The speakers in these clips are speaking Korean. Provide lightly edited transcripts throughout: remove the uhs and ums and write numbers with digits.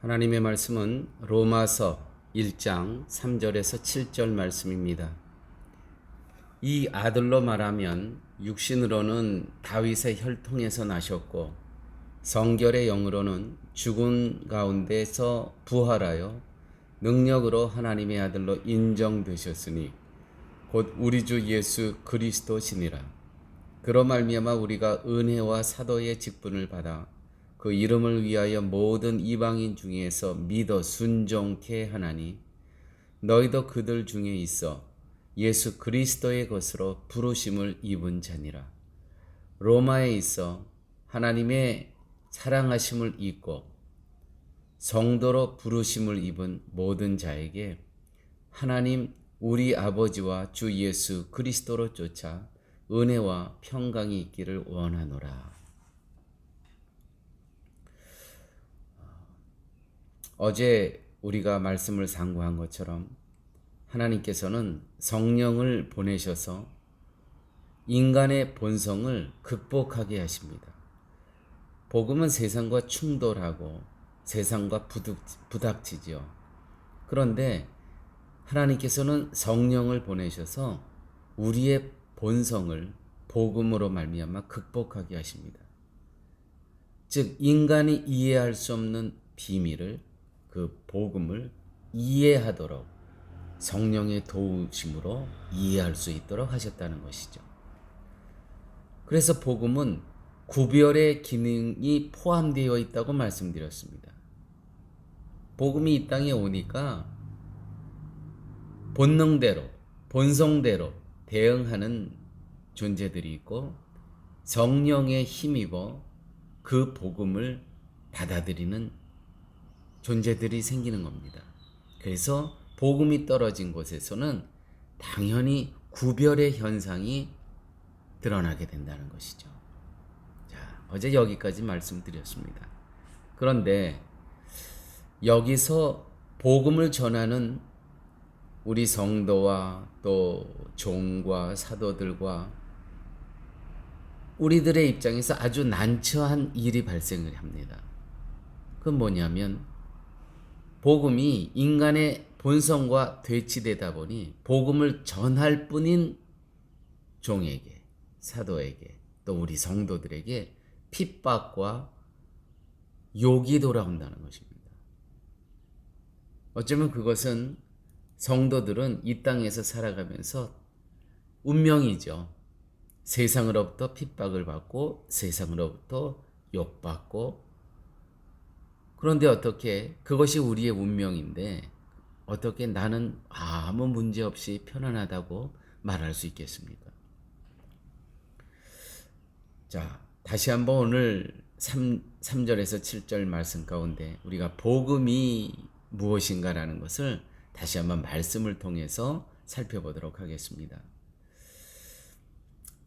하나님의 말씀은 로마서 1장 3절에서 7절 말씀입니다. 이 아들로 말하면 육신으로는 다윗의 혈통에서 나셨고 성결의 영으로는 죽은 가운데서 부활하여 능력으로 하나님의 아들로 인정되셨으니 곧 우리 주 예수 그리스도시니라. 그로 말미암아 우리가 은혜와 사도의 직분을 받아 그 이름을 위하여 모든 이방인 중에서 믿어 순종케 하나니 너희도 그들 중에 있어 예수 그리스도의 것으로 부르심을 입은 자니라. 로마에 있어 하나님의 사랑하심을 입고 성도로 부르심을 입은 모든 자에게 하나님 우리 아버지와 주 예수 그리스도로 쫓아 은혜와 평강이 있기를 원하노라. 어제 우리가 말씀을 상고한 것처럼 하나님께서는 성령을 보내셔서 인간의 본성을 극복하게 하십니다. 복음은 세상과 충돌하고 세상과 부닥치지요. 그런데 하나님께서는 성령을 보내셔서 우리의 본성을 복음으로 말미암아 극복하게 하십니다. 즉 인간이 이해할 수 없는 비밀을 그 복음을 이해하도록 성령의 도우심으로 이해할 수 있도록 하셨다는 것이죠. 그래서 복음은 구별의 기능이 포함되어 있다고 말씀드렸습니다. 복음이 이 땅에 오니까 본능대로, 본성대로 대응하는 존재들이 있고 성령의 힘입어 그 복음을 받아들이는 존재들이 생기는 겁니다. 그래서 복음이 떨어진 곳에서는 당연히 구별의 현상이 드러나게 된다는 것이죠. 자, 어제 여기까지 말씀드렸습니다. 그런데 여기서 복음을 전하는 우리 성도와 또 종과 사도들과 우리들의 입장에서 아주 난처한 일이 발생을 합니다. 그건 뭐냐면 복음이 인간의 본성과 대치되다 보니 복음을 전할 뿐인 종에게, 사도에게, 또 우리 성도들에게 핍박과 욕이 돌아온다는 것입니다. 어쩌면 그것은 성도들은 이 땅에서 살아가면서 운명이죠. 세상으로부터 핍박을 받고 세상으로부터 욕받고, 그런데 어떻게 그것이 우리의 운명인데 어떻게 나는 아무 문제 없이 편안하다고 말할 수 있겠습니까? 자, 다시 한번 오늘 3절에서 7절 말씀 가운데 우리가 복음이 무엇인가라는 것을 다시 한번 말씀을 통해서 살펴보도록 하겠습니다.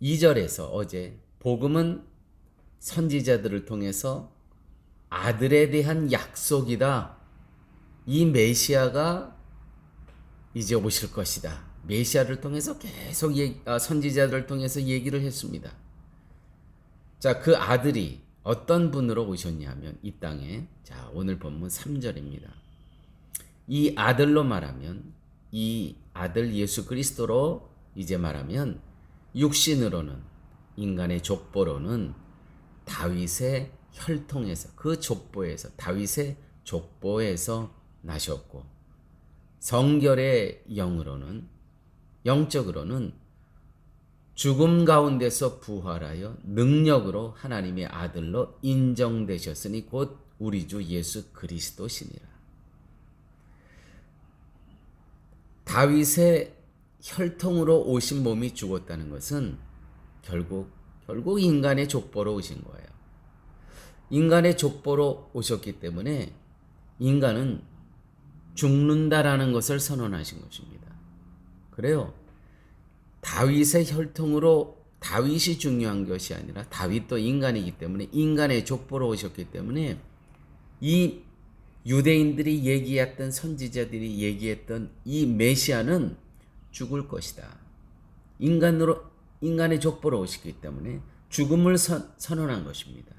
2절에서 어제 복음은 선지자들을 통해서 아들에 대한 약속이다. 이 메시아가 이제 오실 것이다. 메시아를 통해서 계속 선지자들을 통해서 얘기를 했습니다. 자, 그 아들이 어떤 분으로 오셨냐면 이 땅에, 자, 오늘 본문 3절입니다. 이 아들로 말하면 이 아들 예수 그리스도로 이제 말하면 육신으로는, 인간의 족보로는 다윗의 혈통에서, 그 족보에서, 다윗의 족보에서 나셨고, 성결의 영으로는, 영적으로는 죽음 가운데서 부활하여 능력으로 하나님의 아들로 인정되셨으니 곧 우리 주 예수 그리스도시니라. 다윗의 혈통으로 오신 몸이 죽었다는 것은 결국 인간의 족보로 오신 거예요. 인간의 족보로 오셨기 때문에 인간은 죽는다라는 것을 선언하신 것입니다. 그래요. 다윗의 혈통으로, 다윗이 중요한 것이 아니라 다윗도 인간이기 때문에 인간의 족보로 오셨기 때문에 이 유대인들이 얘기했던, 선지자들이 얘기했던 이 메시아는 죽을 것이다. 인간의 족보로 오시기 때문에 죽음을 선언한 것입니다.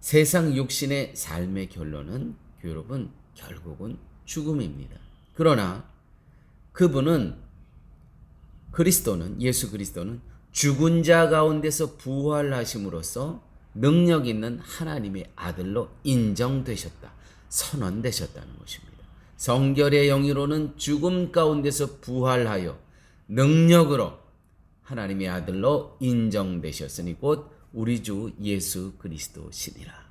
세상 육신의 삶의 결론은 여러분 결국은 죽음입니다. 그러나 그분은 예수 그리스도는 죽은 자 가운데서 부활하심으로써 능력 있는 하나님의 아들로 인정되셨다. 선언되셨다는 것입니다. 성결의 영이로는 죽음 가운데서 부활하여 능력으로 하나님의 아들로 인정되셨으니 곧 우리 주 예수 그리스도시니라.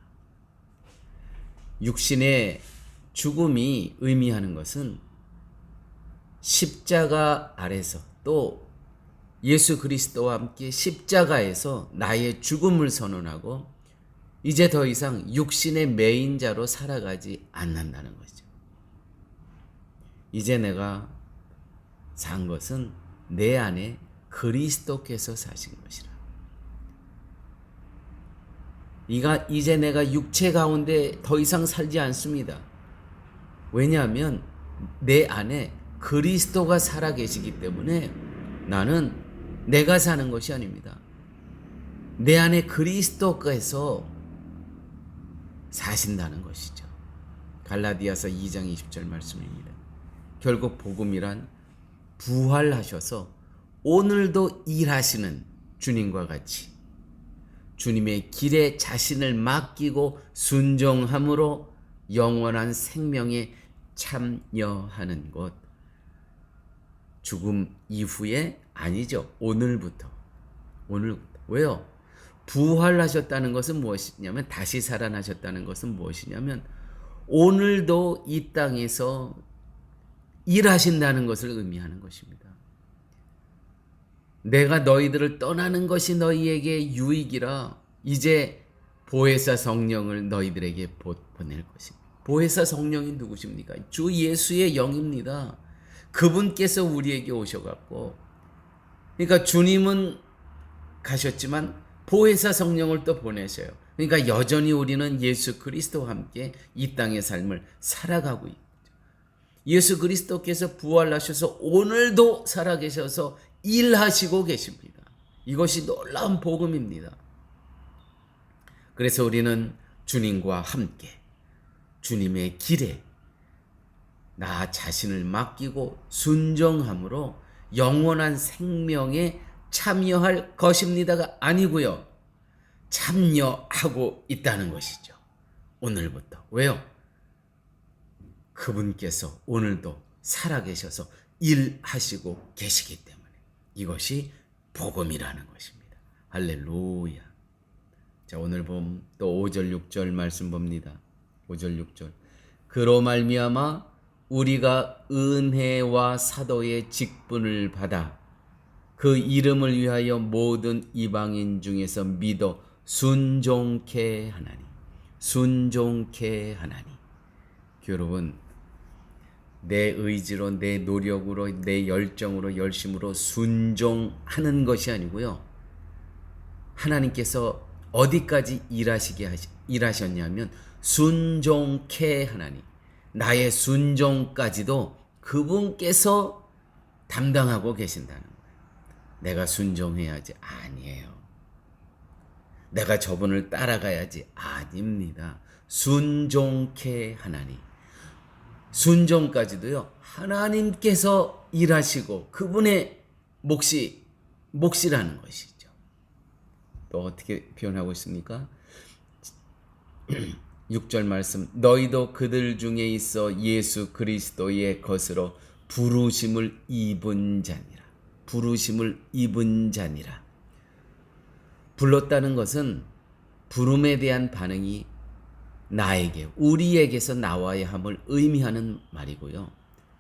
육신의 죽음이 의미하는 것은 십자가 아래서 또 예수 그리스도와 함께 십자가에서 나의 죽음을 선언하고 이제 더 이상 육신의 매인자로 살아가지 않는다는 거죠. 이제 내가 산 것은 내 안에 그리스도께서 사신 것이라. 이제 내가 육체 가운데 더 이상 살지 않습니다. 왜냐하면 내 안에 그리스도가 살아계시기 때문에 나는 내가 사는 것이 아닙니다. 내 안에 그리스도께서 사신다는 것이죠. 갈라디아서 2장 20절 말씀입니다. 결국 복음이란 부활하셔서 오늘도 일하시는 주님과 같이 주님의 길에 자신을 맡기고 순종함으로 영원한 생명에 참여하는 것. 죽음 이후에 아니죠. 오늘부터. 왜요? 부활하셨다는 것은 무엇이냐면, 다시 살아나셨다는 것은 무엇이냐면 오늘도 이 땅에서 일하신다는 것을 의미하는 것입니다. 내가 너희들을 떠나는 것이 너희에게 유익이라 이제 보혜사 성령을 너희들에게 보낼 것입니다. 보혜사 성령이 누구십니까? 주 예수의 영입니다. 그분께서 우리에게 오셔갖고, 그러니까 주님은 가셨지만 보혜사 성령을 또 보내셔요. 그러니까 여전히 우리는 예수 그리스도와 함께 이 땅의 삶을 살아가고 있죠. 예수 그리스도께서 부활하셔서 오늘도 살아계셔서 일하시고 계십니다. 이것이 놀라운 복음입니다. 그래서 우리는 주님과 함께 주님의 길에 나 자신을 맡기고 순종함으로 영원한 생명에 참여할 것입니다가 아니고요. 참여하고 있다는 것이죠. 오늘부터. 왜요? 그분께서 오늘도 살아계셔서 일하시고 계시기 때문에 이것이 복음이라는 것입니다. 할렐루야. 자, 오늘 봄 또 5절 6절 말씀 봅니다. 5절 6절. 그로 말미암아 우리가 은혜와 사도의 직분을 받아 그 이름을 위하여 모든 이방인 중에서 믿어 순종케 하나니. 순종케 하나니. 여러분, 내 의지로, 내 노력으로, 내 열정으로, 열심으로 순종하는 것이 아니고요. 하나님께서 어디까지 일하셨냐면 순종케 하나니. 나의 순종까지도 그분께서 담당하고 계신다는 거예요. 내가 순종해야지? 아니에요. 내가 저분을 따라가야지? 아닙니다. 순종케 하나니. 순종까지도요, 하나님께서 일하시고 그분의 몫이라는 것이죠. 또 어떻게 표현하고 있습니까? 6절 말씀. 너희도 그들 중에 있어 예수 그리스도의 것으로 부르심을 입은 자니라. 부르심을 입은 자니라. 불렀다는 것은 부름에 대한 반응이 나에게, 우리에게서 나와야 함을 의미하는 말이고요.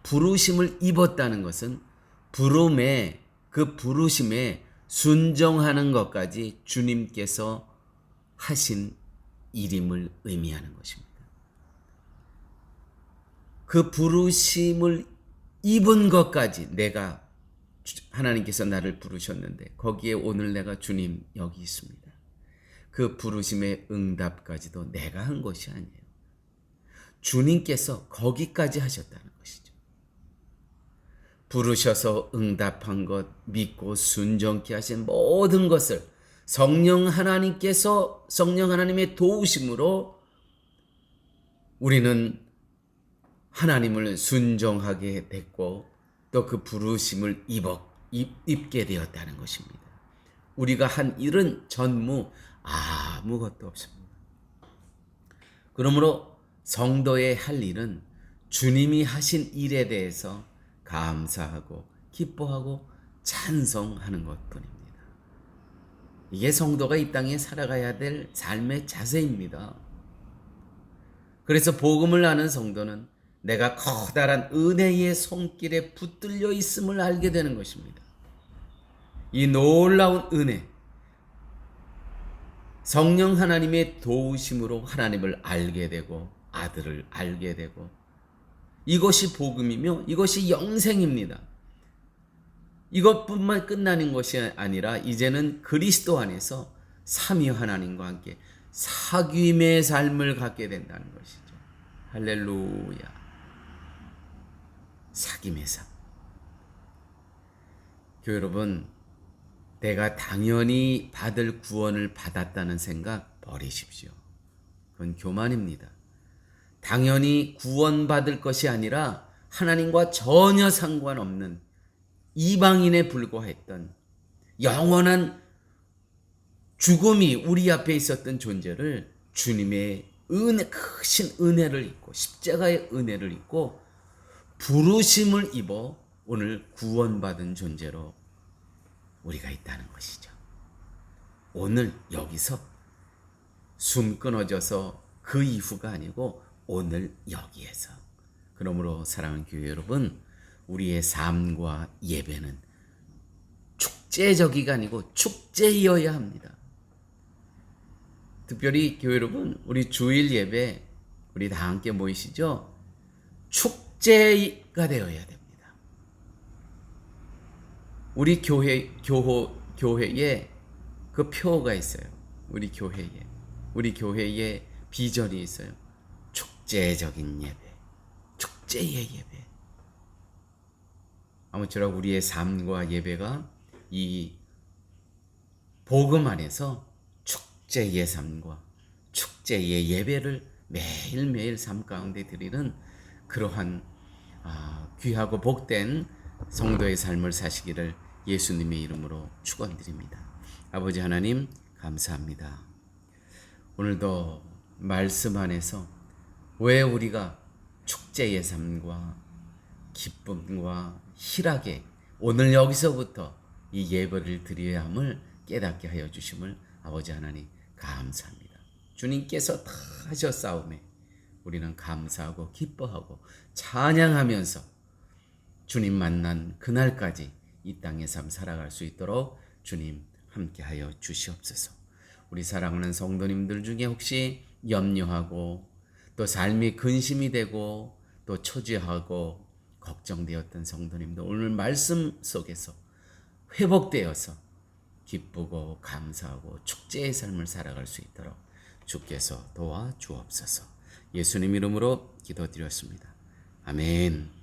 부르심을 입었다는 것은 그 부르심에 순종하는 것까지 주님께서 하신 일임을 의미하는 것입니다. 그 부르심을 입은 것까지, 내가 하나님께서 나를 부르셨는데 거기에 오늘 내가 주님 여기 있습니다. 그 부르심의 응답까지도 내가 한 것이 아니에요. 주님께서 거기까지 하셨다는 것이죠. 부르셔서 응답한 것, 믿고 순종케 하신 모든 것을 성령 하나님의 도우심으로 우리는 하나님을 순종하게 됐고 또 그 부르심을 입게 되었다는 것입니다. 우리가 한 일은 전무 아무것도 없습니다. 그러므로 성도의 할 일은 주님이 하신 일에 대해서 감사하고 기뻐하고 찬송하는 것뿐입니다. 이게 성도가 이 땅에 살아가야 될 삶의 자세입니다. 그래서 복음을 아는 성도는 내가 커다란 은혜의 손길에 붙들려 있음을 알게 되는 것입니다. 이 놀라운 은혜, 성령 하나님의 도우심으로 하나님을 알게 되고 아들을 알게 되고 이것이 복음이며 이것이 영생입니다. 이것뿐만 끝나는 것이 아니라 이제는 그리스도 안에서 삼위 하나님과 함께 사귐의 삶을 갖게 된다는 것이죠. 할렐루야. 사귐의 삶. 교회 여러분, 내가 당연히 받을 구원을 받았다는 생각 버리십시오. 그건 교만입니다. 당연히 구원받을 것이 아니라 하나님과 전혀 상관없는 이방인에 불과했던 영원한 죽음이 우리 앞에 있었던 존재를 주님의 은혜, 크신 은혜를 입고 십자가의 은혜를 입고 부르심을 입어 오늘 구원받은 존재로 우리가 있다는 것이죠. 오늘 여기서 숨 끊어져서 그 이후가 아니고 오늘 여기에서. 그러므로 사랑하는 교회 여러분, 우리의 삶과 예배는 축제적이가 아니고 축제이어야 합니다. 특별히 교회 여러분, 우리 주일 예배 우리 다 함께 모이시죠? 축제가 되어야 됩니다. 우리 교회에 그 표가 있어요. 우리 교회에 비전이 있어요. 축제적인 예배, 축제의 예배. 아무쪼록 우리의 삶과 예배가 이 복음 안에서 축제의 삶과 축제의 예배를 매일매일 삶 가운데 드리는 그러한 귀하고 복된 성도의 삶을 사시기를 예수님의 이름으로 축원드립니다. 아버지 하나님 감사합니다. 오늘도 말씀 안에서 왜 우리가 축제의 삶과 기쁨과 희락에 오늘 여기서부터 이 예배를 드려야 함을 깨닫게 하여 주심을 아버지 하나님 감사합니다. 주님께서 다 하셨사오매 우리는 감사하고 기뻐하고 찬양하면서 주님 만난 그날까지 이 땅의 삶 살아갈 수 있도록 주님 함께하여 주시옵소서. 우리 사랑하는 성도님들 중에 혹시 염려하고 또 삶이 근심이 되고 또 초조하고 걱정되었던 성도님도 오늘 말씀 속에서 회복되어서 기쁘고 감사하고 축제의 삶을 살아갈 수 있도록 주께서 도와주옵소서. 예수님 이름으로 기도드렸습니다. 아멘.